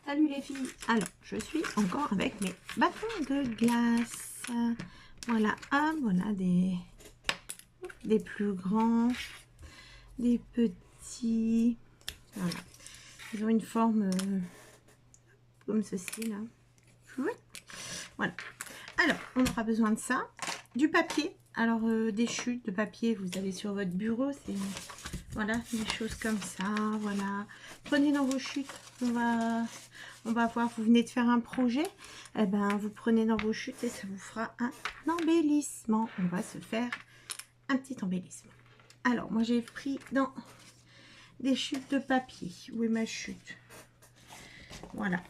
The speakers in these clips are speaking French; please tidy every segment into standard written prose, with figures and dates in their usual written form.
Salut les filles. Alors, je suis encore avec mes bâtons de glace. Voilà, ah, voilà des plus grands, des petits. Voilà, ils ont une forme comme ceci là. Voilà. Alors, on aura besoin de ça, du papier. Alors, des chutes de papier, vous avez sur votre bureau, c'est voilà, des choses comme ça. Voilà, prenez dans vos chutes. On va voir, vous venez de faire un projet, eh ben, vous prenez dans vos chutes et ça vous fera un embellissement. On va se faire un petit embellissement. Alors, moi, j'ai pris dans des chutes de papier. Où est ma chute? Voilà.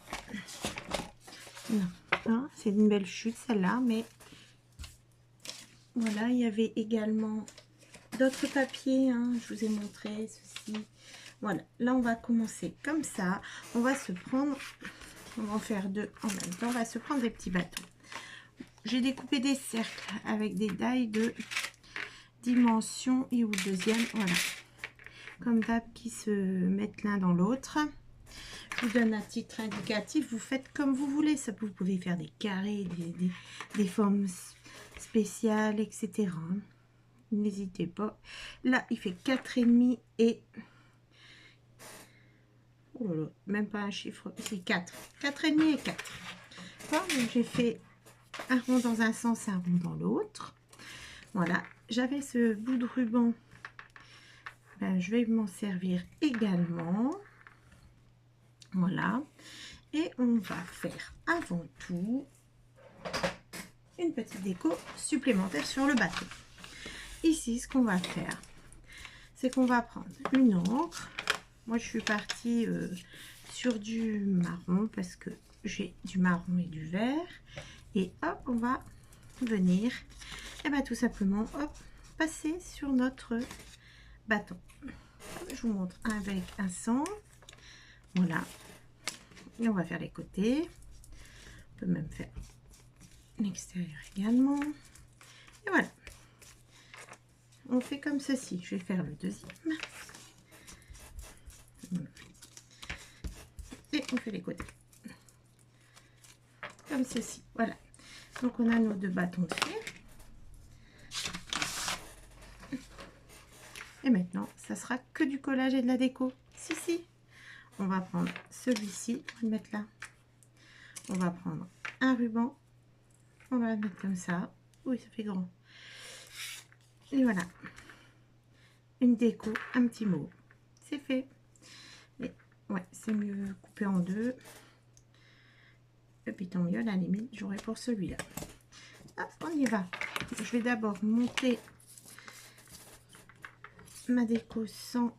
Non, hein, c'est une belle chute, celle-là, mais voilà, il y avait également d'autres papiers, hein, je vous ai montré ceci. Voilà, là, on va commencer comme ça. On va se prendre... On va en faire deux en même temps. On va se prendre des petits bâtons. J'ai découpé des cercles avec des dailles de dimension et au deuxième. Voilà. Comme d'hab, qui se mettent l'un dans l'autre. Je vous donne un titre indicatif. Vous faites comme vous voulez. Ça, vous pouvez faire des carrés, des formes spéciales, etc. N'hésitez pas. Là, il fait 4,5 et... Oh là là, même pas un chiffre, c'est 4. 4,5 et 4. Donc j'ai fait un rond dans un sens, un rond dans l'autre. Voilà, j'avais ce bout de ruban. Ben, je vais m'en servir également. Voilà. Et on va faire avant tout une petite déco supplémentaire sur le bateau. Ici, ce qu'on va faire, c'est qu'on va prendre une encre. Moi, je suis partie sur du marron parce que j'ai du marron et du vert. Et hop, on va venir, et bien tout simplement, hop, passer sur notre bâton. Je vous montre avec un centre. Voilà. Et on va faire les côtés. On peut même faire l'extérieur également. Et voilà. On fait comme ceci. Je vais faire le deuxième. Et on fait les côtés. Comme ceci. Voilà. Donc on a nos deux bâtons de fer. Et maintenant, ça sera que du collage et de la déco. Si. On va prendre celui-ci. On va le mettre là. On va prendre un ruban. On va le mettre comme ça. Oui, ça fait grand. Et voilà. Une déco, un petit mot. C'est fait. Et ouais, c'est mieux couper en deux. Et puis tant mieux, à la limite, j'aurai pour celui-là. Hop, on y va. Je vais d'abord monter ma déco sans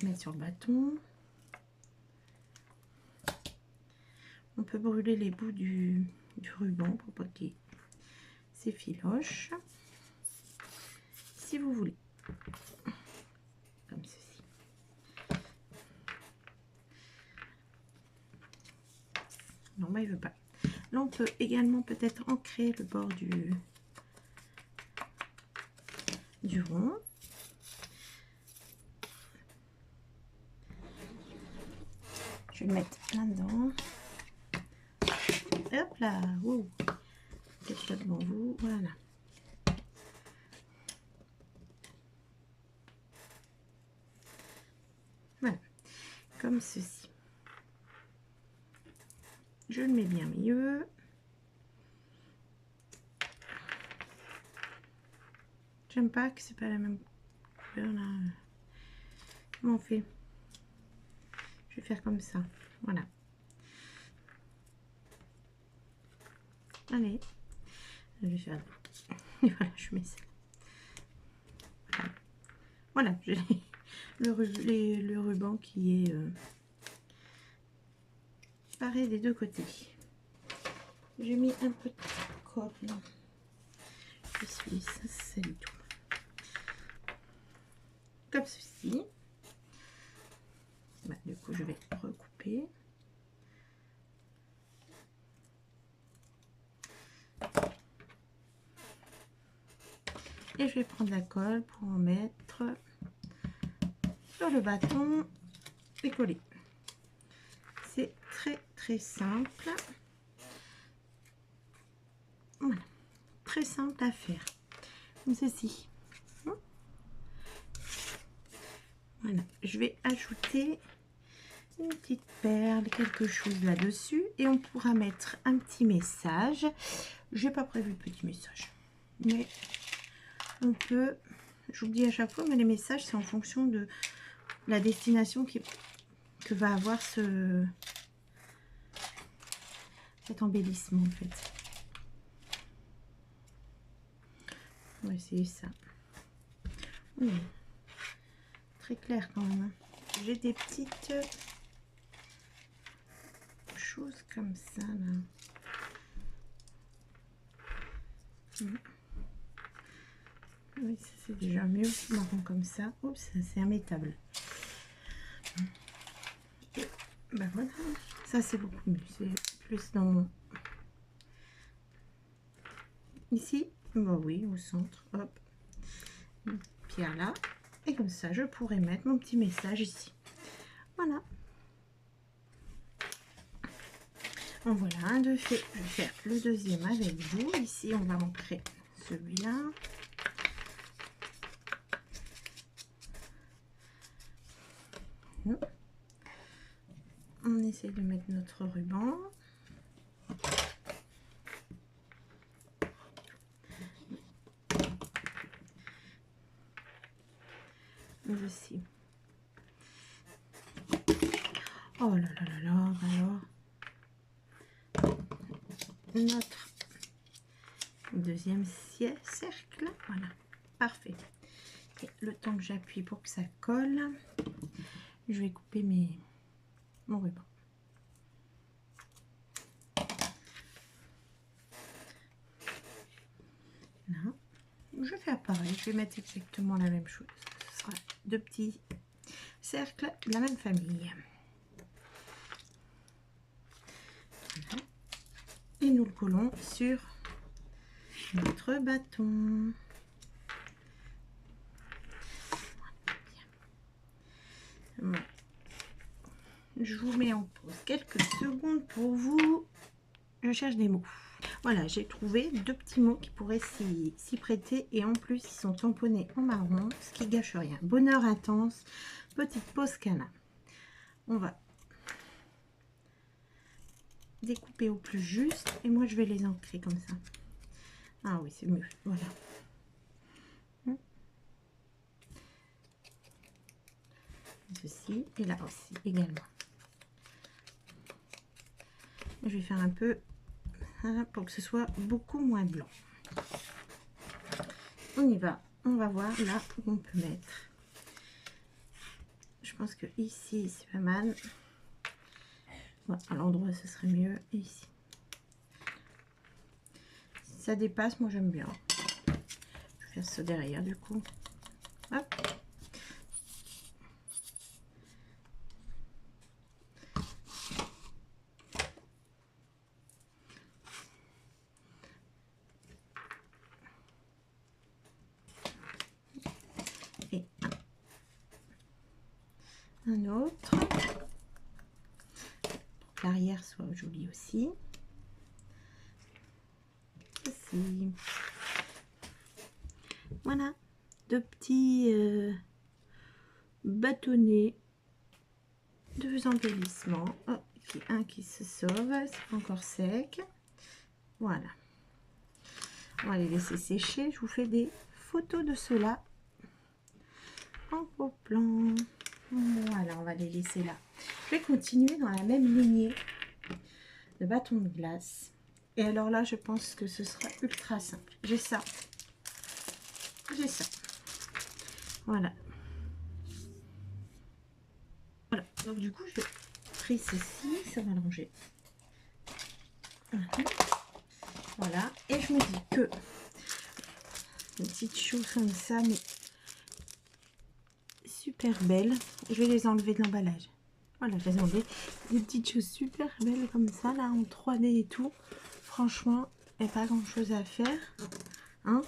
mettre sur le bâton. On peut brûler les bouts du ruban pour pas qu'il s'effiloche. Si vous voulez. Comme ceci. Non, mais il veut pas. Là, on peut également peut-être ancrer le bord du rond. Je vais le mettre là-dedans. Hop là, wow. Peut-être là devant vous, voilà. Voilà, comme ceci. Je le mets bien mieux. J'aime pas que c'est pas la même couleur là. Comment on fait? Je vais faire comme ça. Voilà. Allez. Je vais faire. Et voilà, je mets ça. Voilà, j'ai le ruban qui est pareil des deux côtés. J'ai mis un peu de colle. Je suis ça, c'est du tout. Comme ceci. Bah, du coup, je vais recouper. Et je vais prendre la colle pour en mettre sur le bâton et coller. C'est très très simple. Voilà, très simple à faire. Comme ceci. Voilà, je vais ajouter une petite perle, quelque chose là-dessus, et on pourra mettre un petit message. J'ai pas prévu de petit message, mais on peut, j'oublie à chaque fois, mais les messages c'est en fonction de la destination que va avoir cet embellissement en fait. On va essayer ça. Très clair quand même. J'ai des petites choses comme ça là. Oui, ça c'est déjà mieux, marron comme ça. Oups, c'est immétable. Et ben voilà, ça c'est beaucoup mieux. C'est plus dans mon... Ici, bon oui, au centre. Hop, une pierre là. Et comme ça, je pourrais mettre mon petit message ici. Voilà. En voilà un de fait. Je vais faire le deuxième avec vous. Ici, on va ancrer celui-là. On essaie de mettre notre ruban. Aussi. Oh là là là là, alors. Notre deuxième cercle. Voilà, parfait. Et le temps que j'appuie pour que ça colle, je vais couper mon ruban. Là. Je vais faire pareil, je vais mettre exactement la même chose. Ce sera deux petits cercles de la même famille. Voilà. Et nous le collons sur notre bâton. Voilà. Je vous mets en pause quelques secondes pour vous. Je cherche des mots. Voilà, j'ai trouvé deux petits mots qui pourraient s'y prêter, et en plus ils sont tamponnés en marron, ce qui gâche rien. Bonheur intense, petite pause câlin. On va découper au plus juste et moi je vais les ancrer comme ça. Ah oui, c'est mieux. Voilà. Ceci et là aussi également. Je vais faire un peu pour que ce soit beaucoup moins blanc. On y va. On va voir là où on peut mettre. Je pense que ici c'est pas mal. Voilà, à l'endroit ce serait mieux. Et ici. Si ça dépasse, moi j'aime bien. Je vais faire ça derrière du coup. Hop. Et un autre. L'arrière soit joli aussi. Ici. Voilà, deux petits bâtonnets, deux embellissements. Oh, un qui se sauve, c'est pas encore sec. Voilà. On va les laisser sécher. Je vous fais des photos de cela en gros plan. Voilà, on va les laisser là. Je vais continuer dans la même lignée de bâton de glace. Et alors là, je pense que ce sera ultra simple. J'ai ça. J'ai ça. Voilà. Voilà. Donc du coup, je pris ceci. Ça va longer. Voilà. Et je me dis que une petite chose comme ça, mais super belle. Je vais les enlever de l'emballage. Voilà, je les ai enlevées. Des petites choses super belles comme ça, là, en 3D et tout. Franchement, il n'y a pas grand chose à faire. Hein.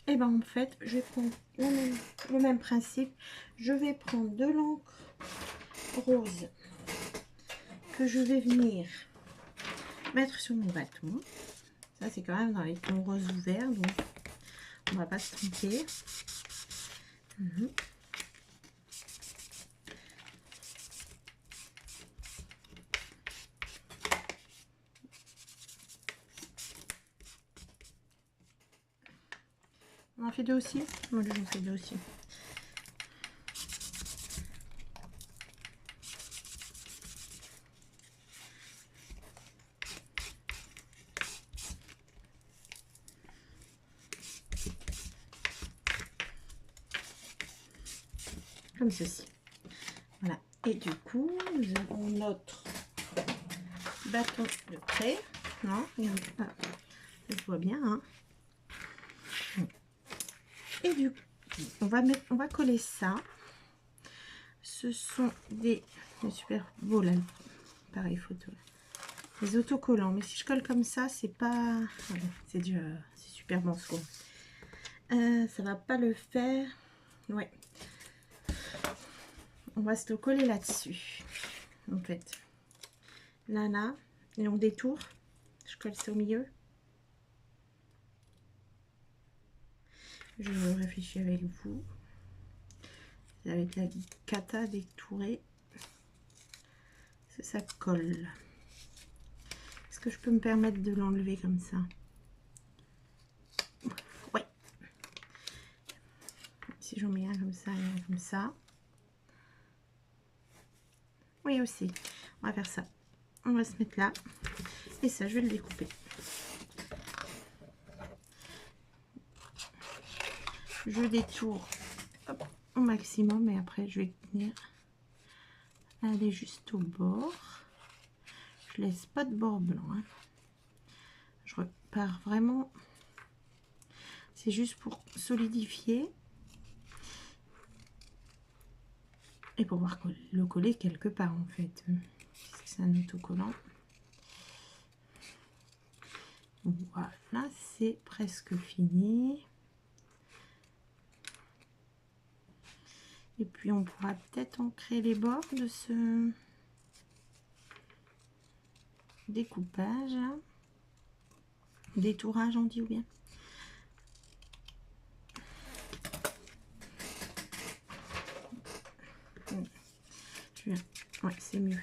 Et Et ben en fait, je vais prendre le même principe. Je vais prendre de l'encre rose que je vais venir mettre sur mon bâton. Ça, c'est quand même dans les tons roses ouverts, donc on va pas se tromper. On en fait deux aussi? Moi, j'en fais deux aussi. Comme ceci. Voilà. Et du coup, nous avons notre bâton de craie. Non, ça se voit bien. Hein. Et du coup, on va coller ça. Ce sont des super beau là, pareil photo. Des autocollants. Mais si je colle comme ça, c'est pas. Ouais, c'est super bon ce ça va pas le faire. Ouais. On va se le coller là-dessus. En fait. Là. Et on détourne. Je colle ça au milieu. Je réfléchis avec vous. Avec la cata détourée. Ça colle. Est-ce que je peux me permettre de l'enlever comme ça? Ouais. Si j'en mets un comme ça et un comme ça. Oui aussi. On va faire ça. On va se mettre là. Et ça, je vais le découper. Je détourne au maximum, mais après je vais venir aller juste au bord. Je laisse pas de bord blanc. Hein. Je repars vraiment. C'est juste pour solidifier et pour pouvoir le coller quelque part en fait. C'est un autocollant. Voilà, c'est presque fini. Et puis on pourra peut-être ancrer les bords de ce découpage. Détourage, on dit ou bien? Ouais, c'est mieux.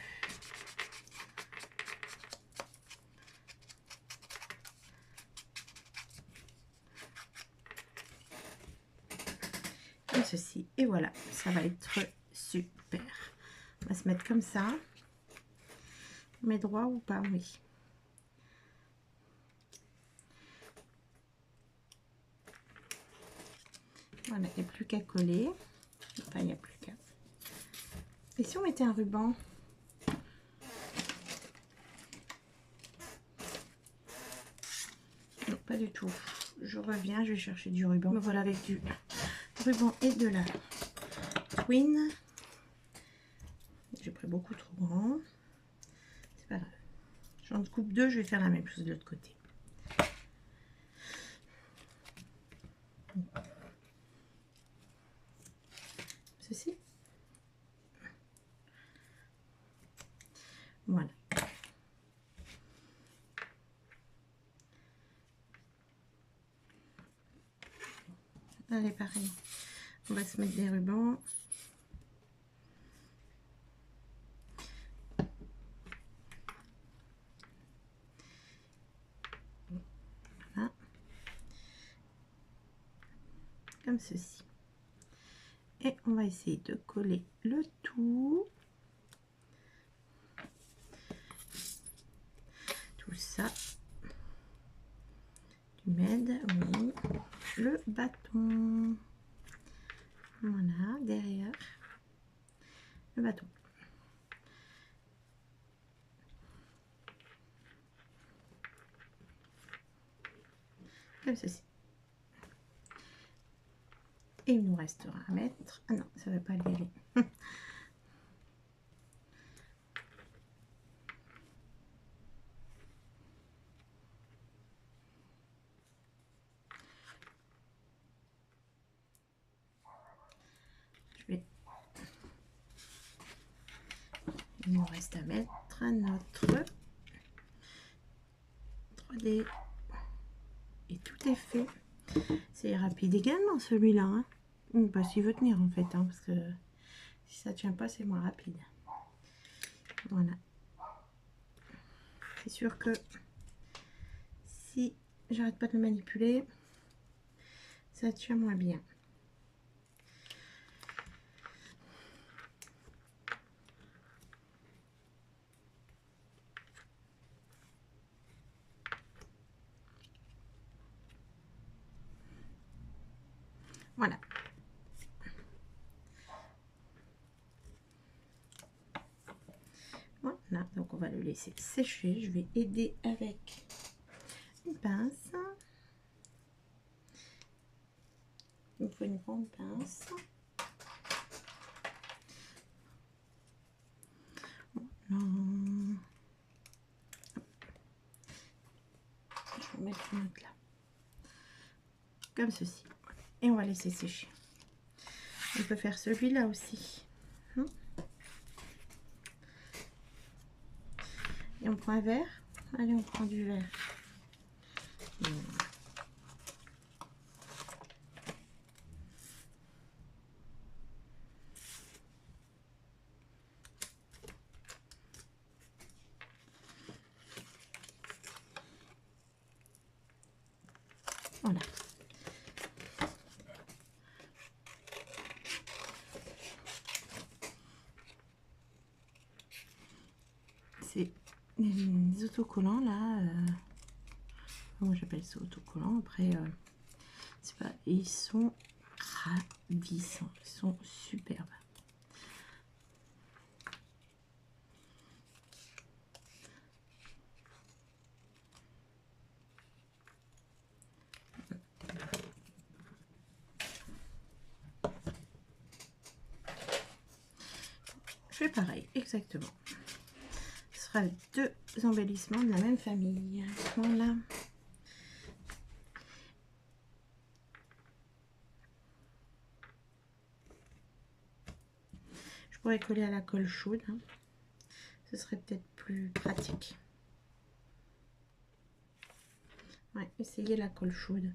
Comme ceci. Et voilà, ça va être super. On va se mettre comme ça. On met droit ou pas? Oui. Voilà, il n'y a plus qu'à coller. Enfin, il n'y a plus qu'à. Et si on mettait un ruban? Non, pas du tout. Je reviens, je vais chercher du ruban. Me voilà avec du ruban et de la twine. J'ai pris beaucoup trop grand. C'est pas grave. J'en coupe deux, je vais faire la même chose de l'autre côté. Ceci. Voilà. Allez, pareil. On va se mettre des rubans. Voilà. Comme ceci. Et on va essayer de coller le tout. Tout ça. Tu m'aides, oui. Le bâton. Voilà, derrière le bâton. Comme ceci. Et il nous restera à mettre. Ah non, ça ne va pas y aller. il nous reste à mettre notre 3D. Et tout est fait. C'est rapide également celui-là. Hein. Pas s'il veut tenir en fait. Hein, parce que si ça tient pas, c'est moins rapide. Voilà. C'est sûr que si j'arrête pas de le manipuler, ça tient moins bien. Voilà. Voilà, donc on va le laisser sécher. Je vais aider avec une pince. Il me faut une grande pince. Voilà. Je vais mettre une autre là. Comme ceci. Et on va laisser sécher. On peut faire celui-là aussi. Et on prend un verre. Allez, on prend du verre. Voilà. C'est des autocollants là. Moi j'appelle ça autocollants. Après, c'est pas. Ils sont ravissants. Ils sont superbes. Je fais pareil, exactement. Ce sera deux embellissements de la même famille. Voilà. Je pourrais coller à la colle chaude. Hein. Ce serait peut-être plus pratique. Ouais, essayez la colle chaude.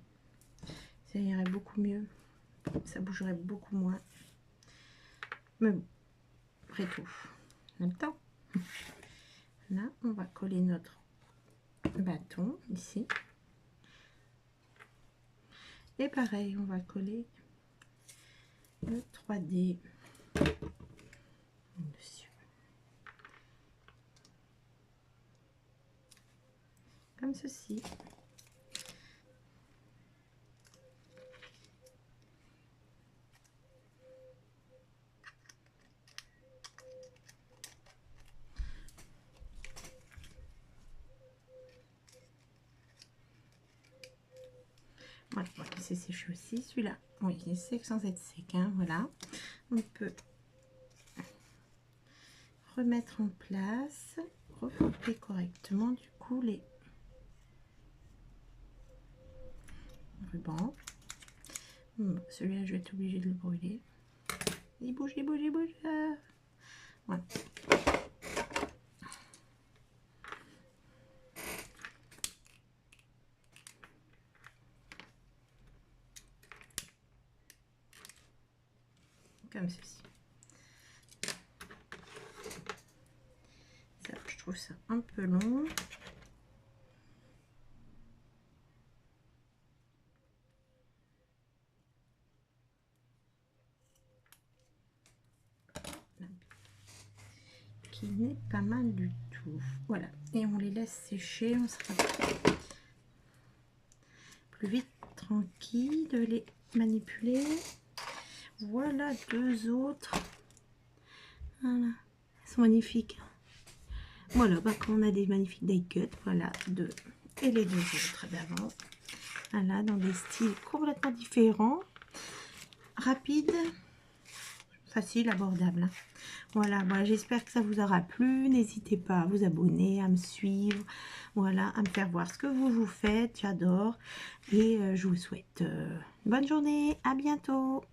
Ça irait beaucoup mieux. Ça bougerait beaucoup moins. Mais bon, après tout, en même temps. Là, on va coller notre bâton ici. Et pareil, on va coller le 3D dessus. Comme ceci. Voilà, on va laisser sécher aussi celui-là. Oui, il est sec sans être sec. Hein, voilà. On peut remettre en place, recouper correctement du coup les rubans. Bon, celui-là, je vais être obligée de le brûler. Il bouge, il bouge, il bouge. Voilà. Comme ceci. Ça, je trouve ça un peu long. Qui n'est pas mal du tout. Voilà. Et on les laisse sécher. On sera plus vite tranquille de les manipuler. Voilà deux autres. Voilà. Ils sont magnifiques. Voilà, bah, quand on a des magnifiques die cut, voilà, deux. Et les deux autres d'avant. Voilà, dans des styles complètement différents. Rapides. Facile, abordable. Hein. Voilà, bah, j'espère que ça vous aura plu. N'hésitez pas à vous abonner, à me suivre. Voilà, à me faire voir ce que vous faites. J'adore. Et je vous souhaite une bonne journée. À bientôt.